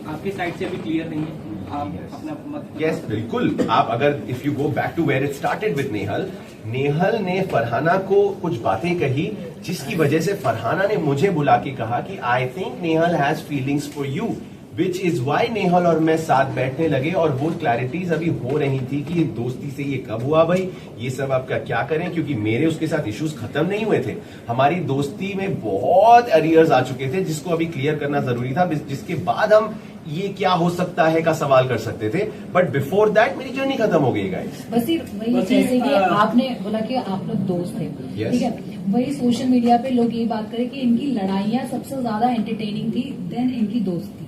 आपकी साइड से अभी क्लियर नहीं है, आप अपना मत। यस बिल्कुल। आप अगर if you go back to where it started with Nehal, Nehal ने फरहाना को कुछ बातें कही जिसकी वजह से फरहाना ने मुझे बुला के कहा कि I think Nehal has feelings for you, which is why Nehal और मैं साथ बैठने लगे और वो क्लैरिटीज अभी हो रही थी कि ये दोस्ती से ये कब हुआ भाई, ये सब आपका क्या करें, क्योंकि मेरे उसके साथ इश्यूज खत्म नहीं हुए थे। हमारी दोस्ती में बहुत अरियर्स आ चुके थे जिसको अभी क्लियर करना जरूरी था, जिसके बाद हम ये क्या हो सकता है का सवाल कर सकते थे, बट बिफोर दैट मेरी जर्नी खत्म हो गई गाइस। वही जैसे कि आपने बोला कि आप लोग दोस्त थे, Yes. ठीक है, वही सोशल मीडिया पे लोग ये बात करें कि इनकी लड़ाइयां सबसे ज्यादा एंटरटेनिंग थी देन इनकी दोस्ती।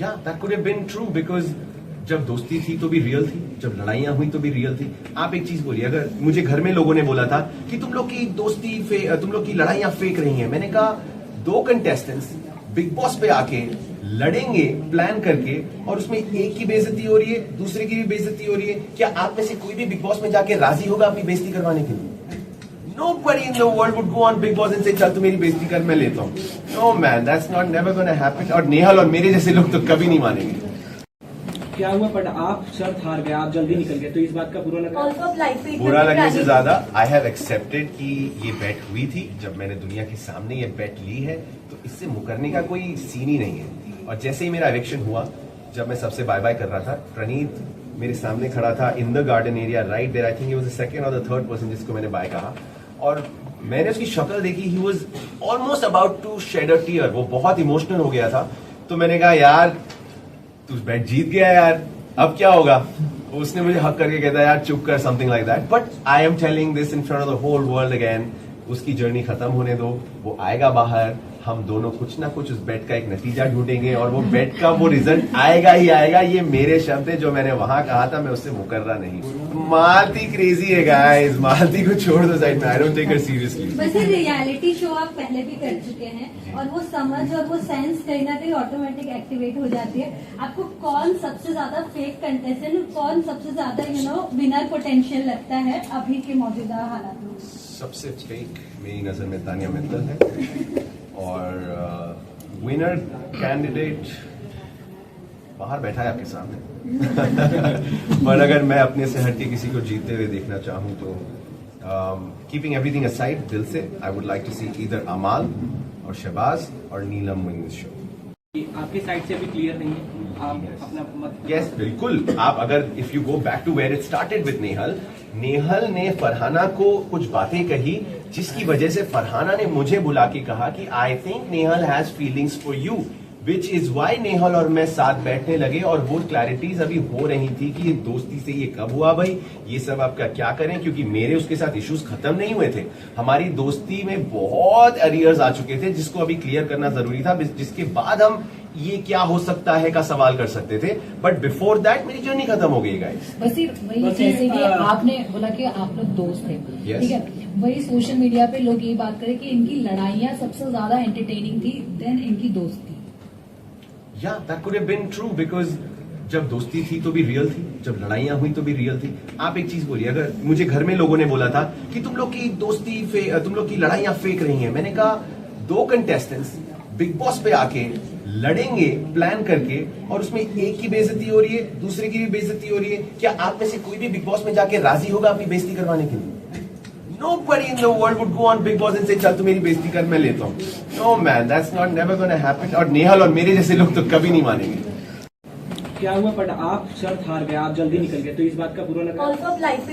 या that could have been true, because जब दोस्ती थी तो भी रियल थी, जब लड़ाइयां हुई तो भी रियल थी। आप एक चीज बोलिए, अगर मुझे घर में लोगों ने बोला था कि तुम लोग की दोस्ती तुम लोग की लड़ाइयां फेक रही हैं, मैंने कहा दो कंटेस्टेंट्स बिग बॉस पे आके लड़ेंगे प्लान करके और उसमें एक की बेइज्जती हो रही है, दूसरे की भी बेइज्जती हो रही है, क्या आप में से कोई भी बिग बॉस में जाके राजी होगा अपनी बेइज्जती करवाने के लिए? Nobody in the world would go on Big Boss and say चल तू मेरी बेइज्जती कर, मैं लेता हूँ। No man, that's not never gonna happen। और नेहल और मेरे जैसे लोग तो कभी नहीं मानेंगे। क्या हुआ, बट आप शर्त हार गए, आप जल्दी निकल गए, तो इस बात का बुरा लगा? बुरा लगने से ज्यादा आई हैव एक्सेप्टेड कि ये बेट हुई थी। जब मैंने दुनिया के सामने ये बेट ली है तो इससे मुकरने का कोई सीन ही नहीं है। और जैसे ही मेरा इलेक्शन हुआ, जब मैं सबसे बाय बाय कर रहा था, प्रणीत मेरे सामने खड़ा था in the garden area right there. I think he was the second और द थर्ड पर्सन जिसको मैंने बाय कहा, और मैंने उसकी शक्ल देखी, he was almost about to shed a tear, वो बहुत इमोशनल हो गया था। तो मैंने कहा यार तू बैट जीत गया यार, अब क्या होगा? उसने मुझे हक करके कहता यार चुप कर, something like that. But I am telling this in front of the whole world again, उसकी जर्नी खत्म होने दो, वो आएगा बाहर, हम दोनों कुछ ना कुछ उस बेट का एक नतीजा ढूंढेंगे और वो बेट का वो रिजल्ट आएगा ही आएगा। ये मेरे शब्द है जो मैंने वहां कहा था, मैं उससे मुकर्रा नहीं। मालती क्रेजी है गाइस, मालती को छोड़ दो साइड में, I don't take her seriously. वैसे रियलिटी शो आप पहले भी कर चुके हैं और वो समझ और वो सेंस कहीं ना कहीं ऑटोमेटिक एक्टिवेट हो जाती है। आपको कौन सबसे ज्यादा फेक कंटेस्टेंट, कौन सबसे ज्यादा विनर पोटेंशियल लगता है अभी के मौजूदा हालात में? सबसे फेक मेरी नजर में तानिया मित्तल है और विनर कैंडिडेट बाहर बैठा है आपके सामने। पर अगर मैं अपने से हटके किसी को जीतते हुए देखना चाहूं तो कीपिंग एवरीथिंग असाइड, दिल से I would like to see either Amaal और शहबाज और नीलम विन दिस शो। आपकी साइड से अभी क्लियर नहीं है, आप अपना मत। यस बिल्कुल। आप अगर if you go back to where it started with Nehal, Nehal ने फरहाना को कुछ बातें कही जिसकी वजह से फरहाना ने मुझे बुला के कहा कि I think Nehal has feelings for you, which is why Nehal और मैं साथ बैठने लगे और वो क्लैरिटीज अभी हो रही थी कि ये दोस्ती से ये कब हुआ भाई, ये सब आपका क्या करें, क्योंकि मेरे उसके साथ इश्यूज खत्म नहीं हुए थे। हमारी दोस्ती में बहुत अरियर्स आ चुके थे जिसको अभी क्लियर करना जरूरी था, जिसके बाद हम ये क्या हो सकता है का सवाल कर सकते थे, बट बिफोर दैट मेरी जर्नी खत्म हो गई गाइस। वही जैसे कि आपने बोला कि आप लोग दोस्त थे, Yes. ठीक है, वही सोशल मीडिया पे लोग ये बात करें कि इनकी लड़ाइयां सबसे ज्यादा एंटरटेनिंग थी देन इनकी दोस्ती। या that could have been true, because जब दोस्ती थी तो भी रियल थी, जब लड़ाइयां हुई तो भी रियल थी। आप एक चीज बोलिए, अगर मुझे घर में लोगों ने बोला था कि तुम लोग की दोस्ती तुम लोग की लड़ाइयां फेक रही हैं, मैंने कहा दो कंटेस्टेंट्स बिग बॉस पे आके लड़ेंगे प्लान करके और उसमें एक की बेइज्जती हो रही है, दूसरे की भी बेइज्जती हो रही है, क्या आप में से कोई भी बिग बॉस में जाके राजी होगा अपनी बेइज्जती करवाने के लिए? Nobody in the world would go on Big Boss and say चल तू मेरी बेइज्जती कर, मैं लेता हूँ। No man, that's not never gonna happen। और नेहल और मेरे जैसे लोग तो कभी नहीं मानेंगे। क्या हुआ, बट आप शर्त हार गए, आप जल्दी निकल गए, तो इस बात का बुरा लगा?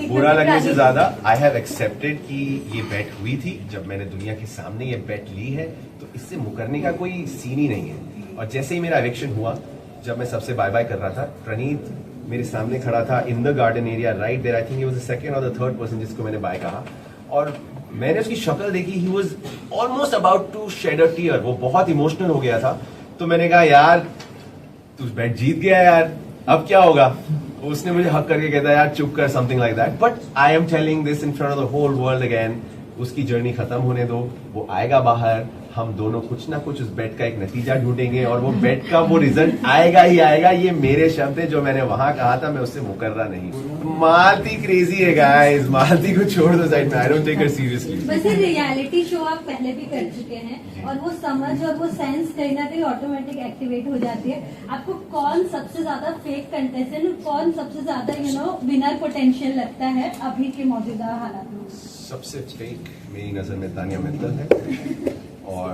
बुरा लगने से ज्यादा आई हैव एक्सेप्टेड कि ये बेट हुई थी। जब मैंने दुनिया के सामने ये बेट ली है तो इससे मुकरने का कोई सीन ही नहीं है। और जैसे ही मेरा इलेक्शन हुआ, जब मैं सबसे बाय बाय कर रहा था, प्रणीत मेरे सामने खड़ा था in the garden area right there. I think he was the second और द थर्ड पर्सन जिसको मैंने बाय कहा, और मैंने उसकी शक्ल देखी, he was almost about to shed a tear, वो बहुत इमोशनल हो गया था। तो मैंने कहा यार तू बैट जीत गया यार, अब क्या होगा? उसने मुझे हक करके कहता यार चुप कर, something like that. But I am telling this in front of the whole world again, उसकी जर्नी खत्म होने दो, वो आएगा बाहर, हम दोनों कुछ ना कुछ उस बेट का एक नतीजा ढूंढेंगे और वो बेट का वो रिजल्ट आएगा ही आएगा। ये मेरे शब्द है, जो मैंने वहां कहा था, मैं उससे मुकर्रा नहीं। मालती क्रेजी है गाइस, मालती को छोड़ दो साइड में, I don't take her seriously. वैसे रियलिटी शो आप पहले भी कर चुके हैं और वो समझ और वो सेंस कहीं ना कहीं ऑटोमेटिक एक्टिवेट हो जाती है। आपको कौन सबसे ज्यादा फेक कंटेस्टेंट, कौन सबसे ज्यादा विनर पोटेंशियल लगता है अभी के मौजूदा हालात में? सबसे फेक मेरी नजर में तानिया मित्तल है और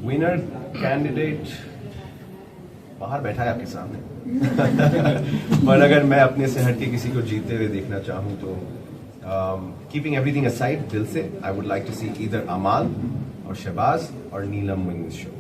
विनर कैंडिडेट बाहर बैठा है आपके सामने। पर अगर मैं अपने से हटके किसी को जीतते हुए देखना चाहूं तो कीपिंग एवरीथिंग असाइड, दिल से I would like to see either Amaal और शहबाज और नीलम विन दिस शो।